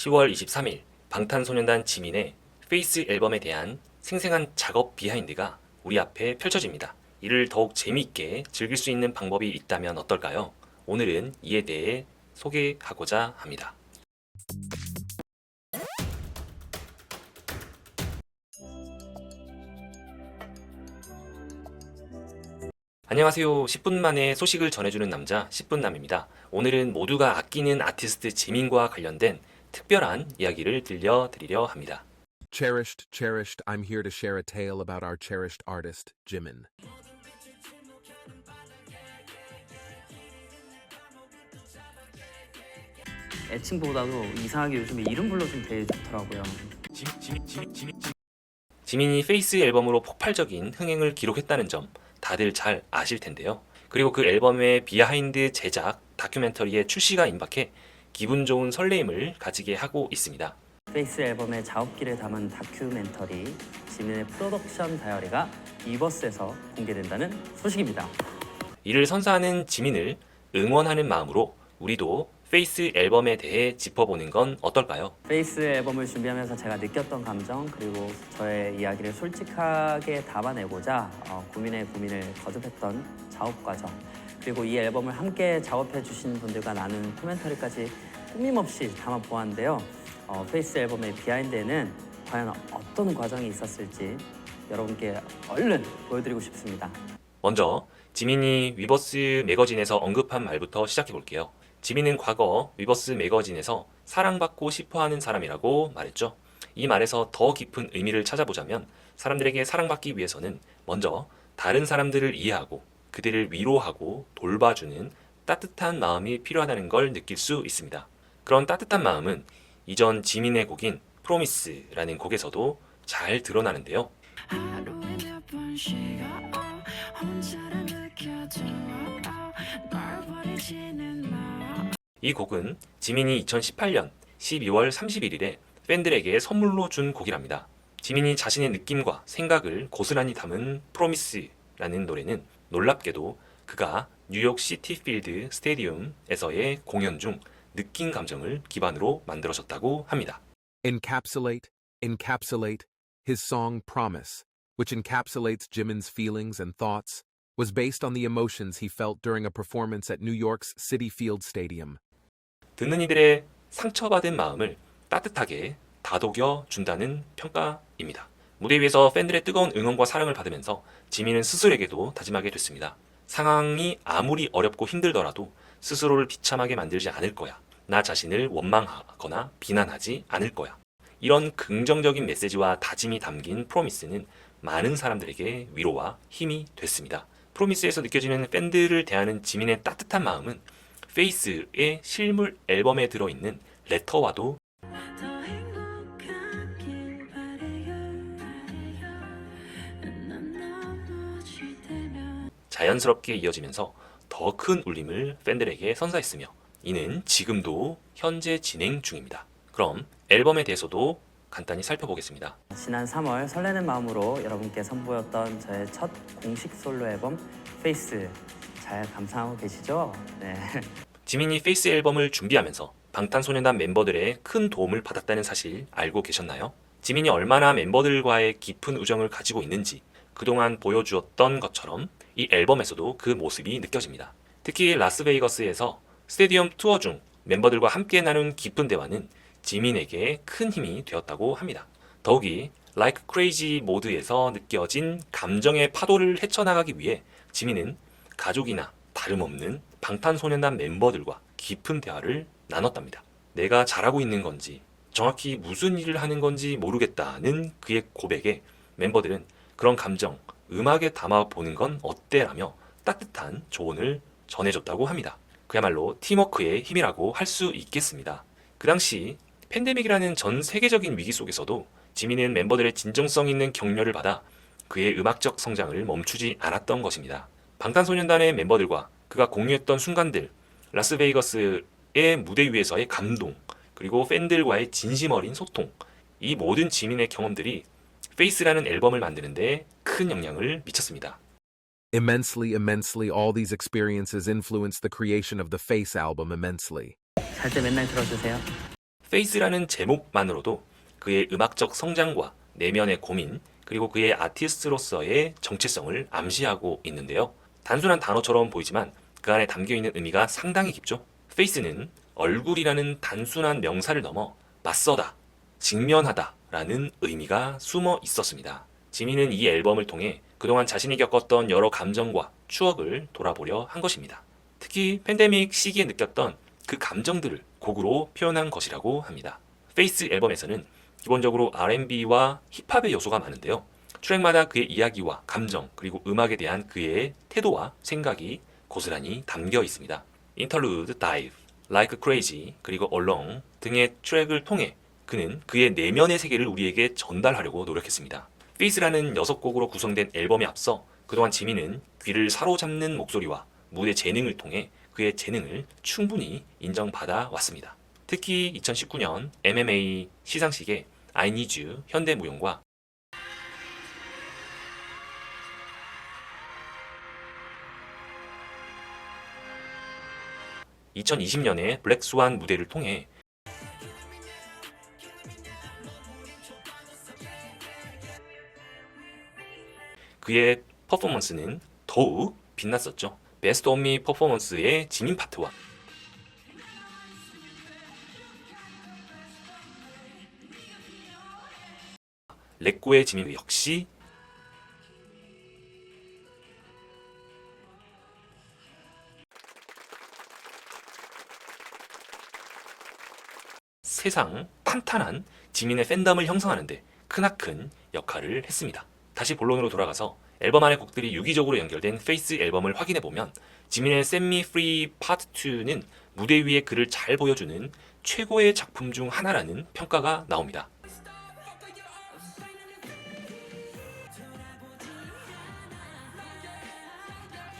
10월 23일 방탄소년단 지민의 페이스 앨범에 대한 생생한 작업 비하인드가 우리 앞에 펼쳐집니다. 이를 더욱 재미있게 즐길 수 있는 방법이 있다면 어떨까요? 오늘은 이에 대해 소개하고자 합니다. 안녕하세요. 10분 만에 소식을 전해주는 남자 10분남입니다. 오늘은 모두가 아끼는 아티스트 지민과 관련된 특별한 이야기를 들려드리려 합니다. Cherished, cherished, I'm here to share a tale about our cherished artist, Jimin. 애칭보다도 이상하게 요즘에 이름 불러주면 되게 좋더라고요. 지민이 페이스 앨범으로 폭발적인 흥행을 기록했다는 점 다들 잘 아실 텐데요. 그리고 그 앨범의 비하인드 제작 다큐멘터리의 출시가 임박해 기분 좋은 설레임을 가지게 하고 있습니다. 페이스 앨범의 작업기를 담은 다큐멘터리 지민의 프로덕션 다이어리가 위버스에서 공개된다는 소식입니다. 이를 선사하는 지민을 응원하는 마음으로 우리도 페이스 앨범에 대해 짚어보는 건 어떨까요? 페이스 앨범을 준비하면서 제가 느꼈던 감정 그리고 저의 이야기를 솔직하게 담아내고자 고민에 고민을 거듭했던 작업 과정 그리고 이 앨범을 함께 작업해 주신 분들과 나눈 코멘터리까지 꾸밈없이 담아보았는데요. 페이스 앨범의 비하인드에는 과연 어떤 과정이 있었을지 여러분께 얼른 보여드리고 싶습니다. 먼저 지민이 위버스 매거진에서 언급한 말부터 시작해 볼게요. 지민은 과거 위버스 매거진에서 사랑받고 싶어하는 사람이라고 말했죠. 이 말에서 더 깊은 의미를 찾아보자면 사람들에게 사랑받기 위해서는 먼저 다른 사람들을 이해하고 그들을 위로하고 돌봐주는 따뜻한 마음이 필요하다는 걸 느낄 수 있습니다. 그런 따뜻한 마음은 이전 지민의 곡인 프로미스라는 곡에서도 잘 드러나는데요. 하루에 몇 번씩 혼자를 느껴져 널 버리지는 마. 이 곡은 지민이 2018년 12월 31일에 팬들에게 선물로 준 곡이랍니다. 지민이 자신의 느낌과 생각을 고스란히 담은 프로미스라는 노래는 놀랍게도 그가 뉴욕 시티필드 스테디움에서의 공연 중 느낀 감정을 기반으로 만들어졌다고 합니다. Encapsulate. His song Promise, which encapsulates Jimin's feelings and thoughts, was based on the emotions he felt during a performance at New York's Citi Field Stadium. 듣는 이들의 상처받은 마음을 따뜻하게 다독여 준다는 평가입니다. 무대 위에서 팬들의 뜨거운 응원과 사랑을 받으면서 지민은 스스로에게도 다짐하게 됐습니다. 상황이 아무리 어렵고 힘들더라도 스스로를 비참하게 만들지 않을 거야. 나 자신을 원망하거나 비난하지 않을 거야. 이런 긍정적인 메시지와 다짐이 담긴 프로미스는 많은 사람들에게 위로와 힘이 됐습니다. 프로미스에서 느껴지는 팬들을 대하는 지민의 따뜻한 마음은 페이스의 실물 앨범에 들어있는 레터와도 더 행복하길 바래요. 난 나머지 되면 자연스럽게 이어지면서 더 큰 울림을 팬들에게 선사했으며 이는 지금도 현재 진행 중입니다. 그럼 앨범에 대해서도 간단히 살펴보겠습니다. 지난 3월 설레는 마음으로 여러분께 선보였던 저의 첫 공식 솔로 앨범 페이스 잘 감상하고 계시죠? 네. 지민이 페이스 앨범을 준비하면서 방탄소년단 멤버들의 큰 도움을 받았다는 사실 알고 계셨나요? 지민이 얼마나 멤버들과의 깊은 우정을 가지고 있는지 그동안 보여주었던 것처럼 이 앨범에서도 그 모습이 느껴집니다. 특히 라스베이거스에서 스테디움 투어 중 멤버들과 함께 나눈 깊은 대화는 지민에게 큰 힘이 되었다고 합니다. 더욱이 Like Crazy 모드에서 느껴진 감정의 파도를 헤쳐나가기 위해 지민은 가족이나 다름없는 방탄소년단 멤버들과 깊은 대화를 나눴답니다. 내가 잘하고 있는 건지 정확히 무슨 일을 하는 건지 모르겠다는 그의 고백에 멤버들은 그런 감정 음악에 담아보는 건 어때? 라며 따뜻한 조언을 전해줬다고 합니다. 그야말로 팀워크의 힘이라고 할 수 있겠습니다. 그 당시 팬데믹이라는 전 세계적인 위기 속에서도 지민은 멤버들의 진정성 있는 격려를 받아 그의 음악적 성장을 멈추지 않았던 것입니다. 방탄소년단의 멤버들과 그가 공유했던 순간들, 라스베이거스의 무대 위에서의 감동, 그리고 팬들과의 진심 어린 소통, 이 모든 지민의 경험들이 페이스라는 앨범을 만드는데 큰 영향을 미쳤습니다. Immensely, all these experiences influenced the creation of the Face album immensely. 잘 때 맨날 들어주세요. 페이스라는 제목만으로도 그의 음악적 성장과 내면의 고민, 그리고 그의 아티스트로서의 정체성을 암시하고 있는데요. 단순한 단어처럼 보이지만 그 안에 담겨있는 의미가 상당히 깊죠. 페이스는 얼굴이라는 단순한 명사를 넘어 맞서다, 직면하다 라는 의미가 숨어 있었습니다. 지민은 이 앨범을 통해 그동안 자신이 겪었던 여러 감정과 추억을 돌아보려 한 것입니다. 특히 팬데믹 시기에 느꼈던 그 감정들을 곡으로 표현한 것이라고 합니다. 페이스 앨범에서는 기본적으로 R&B와 힙합의 요소가 많은데요. 트랙마다 그의 이야기와 감정, 그리고 음악에 대한 그의 태도와 생각이 고스란히 담겨 있습니다. 인터루드, 다이브, Like Crazy, 그리고 Along 등의 트랙을 통해 그는 그의 내면의 세계를 우리에게 전달하려고 노력했습니다. 페이스라는 6곡으로 구성된 앨범에 앞서 그동안 지민은 귀를 사로잡는 목소리와 무대 재능을 통해 그의 재능을 충분히 인정받아 왔습니다. 특히 2019년 MMA 시상식에 I Need You 현대무용과 2020년에 블랙스완 무대를 통해 그의 퍼포먼스는 더욱 빛났었죠. 베스트 온 미 퍼포먼스의 지민 파트와 레꼬의 지민 역시 세상 탄탄한 지민의 팬덤을 형성하는데 크나큰 역할을 했습니다. 다시 본론으로 돌아가서 앨범 안의 곡들이 유기적으로 연결된 페이스 앨범을 확인해보면 지민의 Set Me Free Part 2는 무대 위에 그를 잘 보여주는 최고의 작품 중 하나라는 평가가 나옵니다.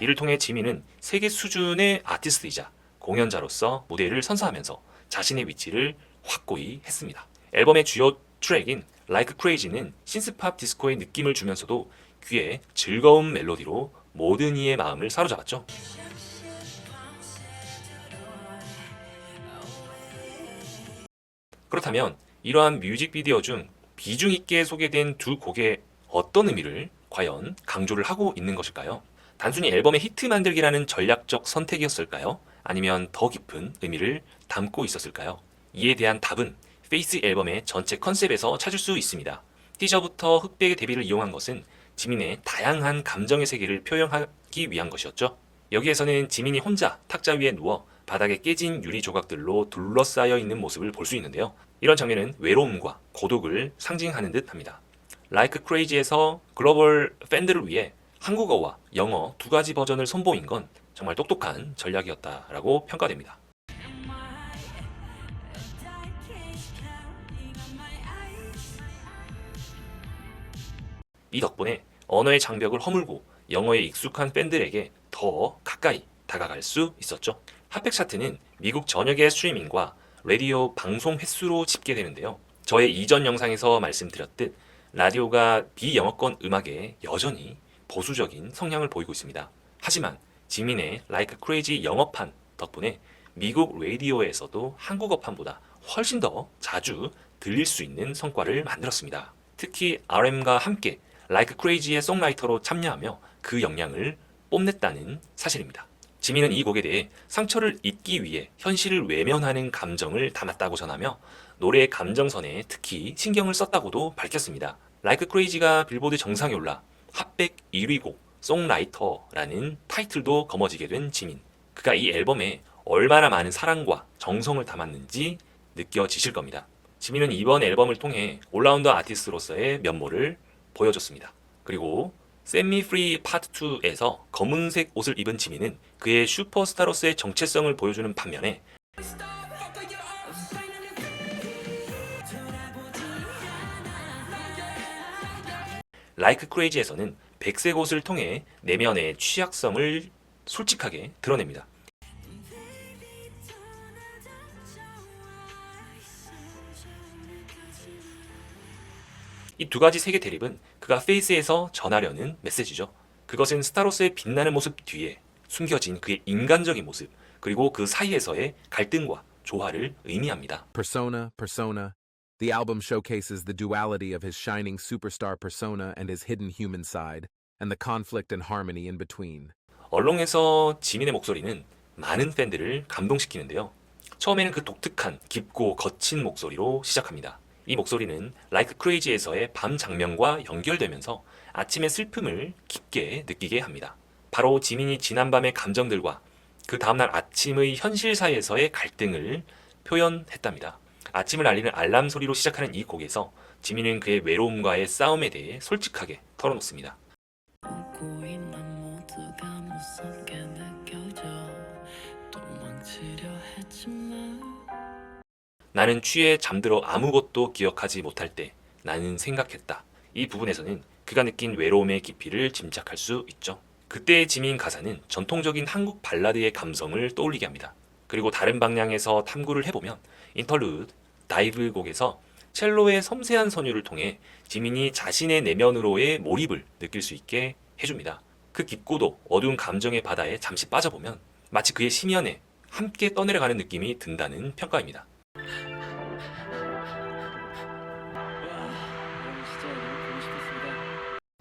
이를 통해 지민은 세계 수준의 아티스트이자 공연자로서 무대를 선사하면서 자신의 위치를 확고히 했습니다. 앨범의 주요 트랙인 Like Crazy는 신스팝 디스코의 느낌을 주면서도 귀에 즐거운 멜로디로 모든 이의 마음을 사로잡았죠. 그렇다면 이러한 뮤직비디오 중 비중 있게 소개된 두 곡의 어떤 의미를 과연 강조를 하고 있는 것일까요? 단순히 앨범의 히트 만들기라는 전략적 선택이었을까요? 아니면 더 깊은 의미를 담고 있었을까요? 이에 대한 답은 페이스 앨범의 전체 컨셉에서 찾을 수 있습니다. 티저부터 흑백의 대비를 이용한 것은 지민의 다양한 감정의 세계를 표현하기 위한 것이었죠. 여기에서는 지민이 혼자 탁자 위에 누워 바닥에 깨진 유리 조각들로 둘러싸여 있는 모습을 볼 수 있는데요. 이런 장면은 외로움과 고독을 상징하는 듯 합니다. Like Crazy에서 글로벌 팬들을 위해 한국어와 영어 두 가지 버전을 선보인 건 정말 똑똑한 전략이었다라고 평가됩니다. 이 덕분에 언어의 장벽을 허물고 영어에 익숙한 팬들에게 더 가까이 다가갈 수 있었죠. 핫백 차트는 미국 전역의 스트리밍과 라디오 방송 횟수로 집계되는데요. 저의 이전 영상에서 말씀드렸듯 라디오가 비영어권 음악에 여전히 보수적인 성향을 보이고 있습니다. 하지만 지민의 Like Crazy 영어판 덕분에 미국 라디오에서도 한국어판보다 훨씬 더 자주 들릴 수 있는 성과를 만들었습니다. 특히 RM과 함께 Like Crazy의 송라이터로 참여하며 그 역량을 뽐냈다는 사실입니다. 지민은 이 곡에 대해 상처를 잊기 위해 현실을 외면하는 감정을 담았다고 전하며 노래의 감정선에 특히 신경을 썼다고도 밝혔습니다. Like Crazy가 빌보드 정상에 올라 핫백 1위 곡 송라이터라는 타이틀도 거머쥐게 된 지민. 그가 이 앨범에 얼마나 많은 사랑과 정성을 담았는지 느껴지실 겁니다. 지민은 이번 앨범을 통해 올라운더 아티스트로서의 면모를 보여줬습니다. 그리고 Set Me Free Part 2에서 검은색 옷을 입은 지민은 그의 슈퍼스타로서의 정체성을 보여주는 반면에 Like Crazy에서는 백색 옷을 통해 내면의 취약성을 솔직하게 드러냅니다. 이 두 가지 세계 대립은 그가 페이스에서 전하려는 메시지죠. 그것은 스타로서의 빛나는 모습 뒤에 숨겨진 그의 인간적인 모습, 그리고 그 사이에서의 갈등과 조화를 의미합니다. Persona, Persona. The album showcases the duality of his shining superstar persona and his hidden human side, and the conflict and harmony in between. 얼렁에서 지민의 목소리는 많은 팬들을 감동시키는데요. 처음에는 그 독특한 깊고 거친 목소리로 시작합니다. 이 목소리는 Like Crazy에서의 밤 장면과 연결되면서 아침의 슬픔을 깊게 느끼게 합니다. 바로 지민이 지난밤의 감정들과 그 다음날 아침의 현실 사이에서의 갈등을 표현했답니다. 아침을 알리는 알람 소리로 시작하는 이 곡에서 지민은 그의 외로움과의 싸움에 대해 솔직하게 털어놓습니다. 웃고 있는 모두가 무섭게 느껴져 도망치려 했지만 나는 취해 잠들어 아무것도 기억하지 못할 때 나는 생각했다. 이 부분에서는 그가 느낀 외로움의 깊이를 짐작할 수 있죠. 그때의 지민 가사는 전통적인 한국 발라드의 감성을 떠올리게 합니다. 그리고 다른 방향에서 탐구를 해보면 인터루드, 다이브 곡에서 첼로의 섬세한 선율을 통해 지민이 자신의 내면으로의 몰입을 느낄 수 있게 해줍니다. 그 깊고도 어두운 감정의 바다에 잠시 빠져보면 마치 그의 심연에 함께 떠내려가는 느낌이 든다는 평가입니다.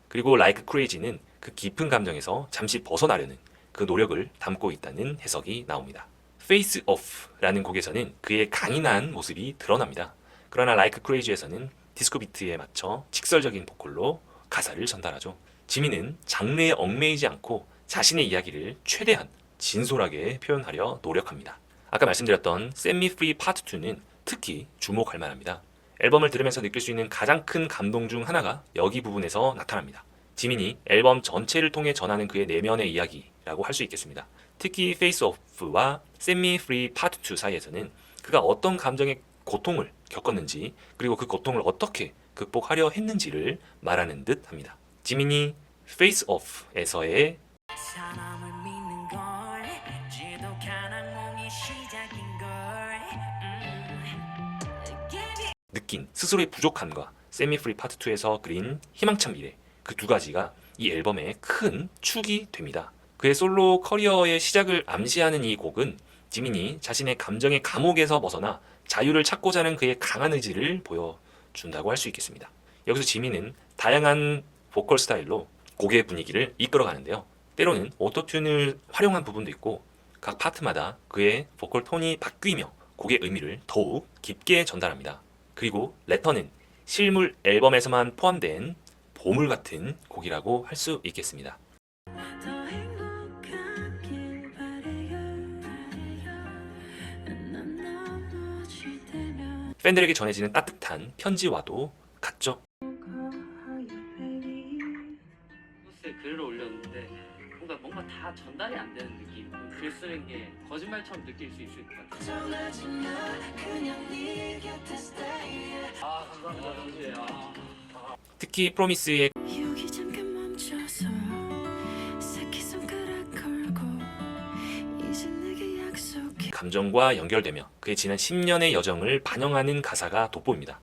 그리고 Like Crazy는 그 깊은 감정에서 잠시 벗어나려는 그 노력을 담고 있다는 해석이 나옵니다. Face Off라는 곡에서는 그의 강인한 모습이 드러납니다. 그러나 Like Crazy에서는 디스코 비트에 맞춰 직설적인 보컬로 가사를 전달하죠. 지민은 장르에 얽매이지 않고 자신의 이야기를 최대한 진솔하게 표현하려 노력합니다. 아까 말씀드렸던 Set Me Free Part 2는 특히 주목할 만합니다. 앨범을 들으면서 느낄 수 있는 가장 큰 감동 중 하나가 여기 부분에서 나타납니다. 지민이 앨범 전체를 통해 전하는 그의 내면의 이야기라고 할 수 있겠습니다. 특히 Face Off와 Set Me Free Part 2 사이에서는 그가 어떤 감정의 고통을 겪었는지 그리고 그 고통을 어떻게 극복하려 했는지를 말하는 듯 합니다. 지민이 Face Off에서의 사람을 믿는 걸 지독한 악몽이 시작인 걸 느낀 스스로의 부족함과 Set Me Free Part 2에서 그린 희망찬 미래 그 두 가지가 이 앨범의 큰 축이 됩니다. 그의 솔로 커리어의 시작을 암시하는 이 곡은 지민이 자신의 감정의 감옥에서 벗어나 자유를 찾고자 하는 그의 강한 의지를 보여준다고 할 수 있겠습니다. 여기서 지민은 다양한 보컬 스타일로 곡의 분위기를 이끌어가는데요. 때로는 오토튠을 활용한 부분도 있고 각 파트마다 그의 보컬 톤이 바뀌며 곡의 의미를 더욱 깊게 전달합니다. 그리고 레터는 실물 앨범에서만 포함된 보물 같은 곡이라고 할 수 있겠습니다. 더 행복하길 바래요 난 넘어지다면 팬들에게 전해지는 따뜻한 편지와도 같죠. 포스에 글을 올렸는데 뭔가 다 전달이 안 되는 느낌. 글 쓰는 게 거짓말처럼 느낄 수 있을 것 같아요. 전하지 마 그냥 네 곁에 stay 아 감사합니다 정수예. 특히 프로미스의 여기 잠깐 멈춰서 새끼손가락 걸고 이제 내게 약속해 감정과 연결되며 그의 지난 10년의 여정을 반영하는 가사가 돋보입니다.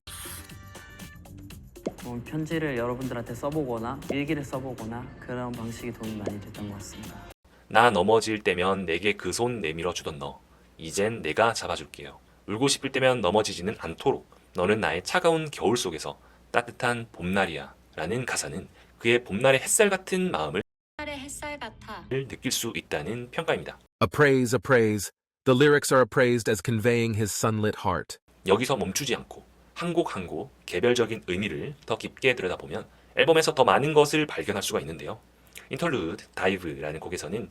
편지를 여러분들한테 써보거나 일기를 써보거나 그런 방식이 도움이 많이 됐던 것 같습니다. 나 넘어질 때면 내게 그 손 내밀어 주던 너 이젠 내가 잡아줄게요. 울고 싶을 때면 넘어지지는 않도록 너는 나의 차가운 겨울 속에서 따뜻한 봄날이야 라는 가사는 그의 봄날의 햇살 같은 마음을 햇살의 햇살 같아. 느낄 수 있다는 평가입니다. Appraise, appraise. The lyrics are appraised as conveying his sunlit heart. 여기서 멈추지 않고 한 곡 한 곡 개별적인 의미를 더 깊게 들여다보면 앨범에서 더 많은 것을 발견할 수가 있는데요. 인터루드, 다이브라는 곡에서는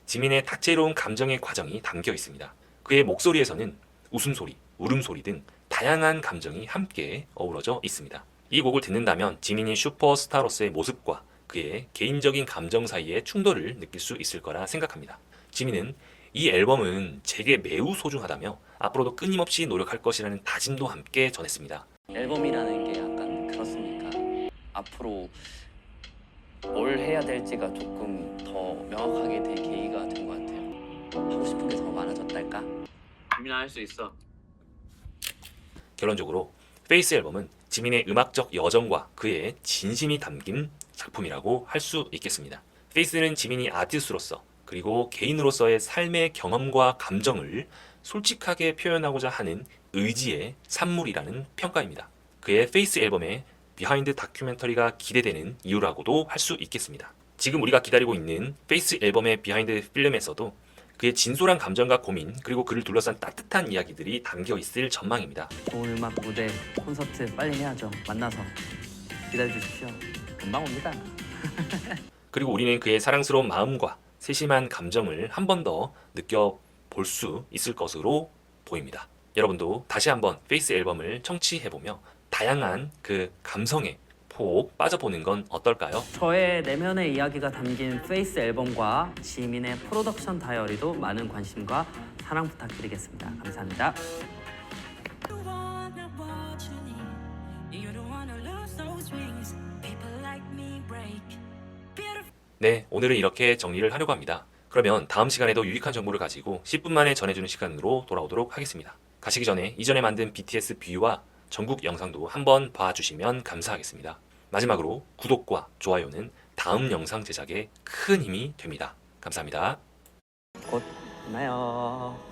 지민의 다채로운 감정의 과정이 담겨 있습니다. 그의 목소리에서는 웃음소리, 울음소리 등 다양한 감정이 함께 어우러져 있습니다. 이 곡을 듣는다면 지민이 슈퍼스타로서의 모습과 그의 개인적인 감정 사이의 충돌을 느낄 수 있을 거라 생각합니다. 지민은 이 앨범은 제게 매우 소중하다며 앞으로도 끊임없이 노력할 것이라는 다짐도 함께 전했습니다. 앨범이라는 게 약간 그렇습니까? 앞으로 뭘 해야 될지가 조금 더 명확하게 될 계기가 된 것 같아요. 하고 싶은 게 더 많아졌달까? 지민아 할 수 있어. 결론적으로 페이스 앨범은 지민의 음악적 여정과 그의 진심이 담긴 작품이라고 할 수 있겠습니다. 페이스는 지민이 아티스트로서 그리고 개인으로서의 삶의 경험과 감정을 솔직하게 표현하고자 하는 의지의 산물이라는 평가입니다. 그의 페이스 앨범의 비하인드 다큐멘터리가 기대되는 이유라고도 할 수 있겠습니다. 지금 우리가 기다리고 있는 페이스 앨범의 비하인드 필름에서도 그의 진솔한 감정과 고민 그리고 그를 둘러싼 따뜻한 이야기들이 담겨 있을 전망입니다. 좋은 음악 무대 콘서트 빨리 해야죠. 만나서 기다려 주십시오. 금방 옵니다. 그리고 우리는 그의 사랑스러운 마음과 세심한 감정을 한 번 더 느껴볼 수 있을 것으로 보입니다. 여러분도 다시 한번 페이스 앨범을 청취해보며 다양한 그 감성에 폭 빠져보는 건 어떨까요? 저의 내면의 이야기가 담긴 페이스 앨범과 지민의 프로덕션 다이어리도 많은 관심과 사랑 부탁드리겠습니다. 감사합니다. You wanna what you need. You don't wanna lose those wings. People like me break. Beautiful. 네, 오늘은 이렇게 정리를 하려고 합니다. 그러면 다음 시간에도 유익한 정보를 가지고 10분 만에 전해주는 시간으로 돌아오도록 하겠습니다. 가시기 전에 이전에 만든 BTS 뷰와 전국 영상도 한번 봐주시면 감사하겠습니다. 마지막으로 구독과 좋아요는 다음 영상 제작에 큰 힘이 됩니다. 감사합니다. 곧 만나요.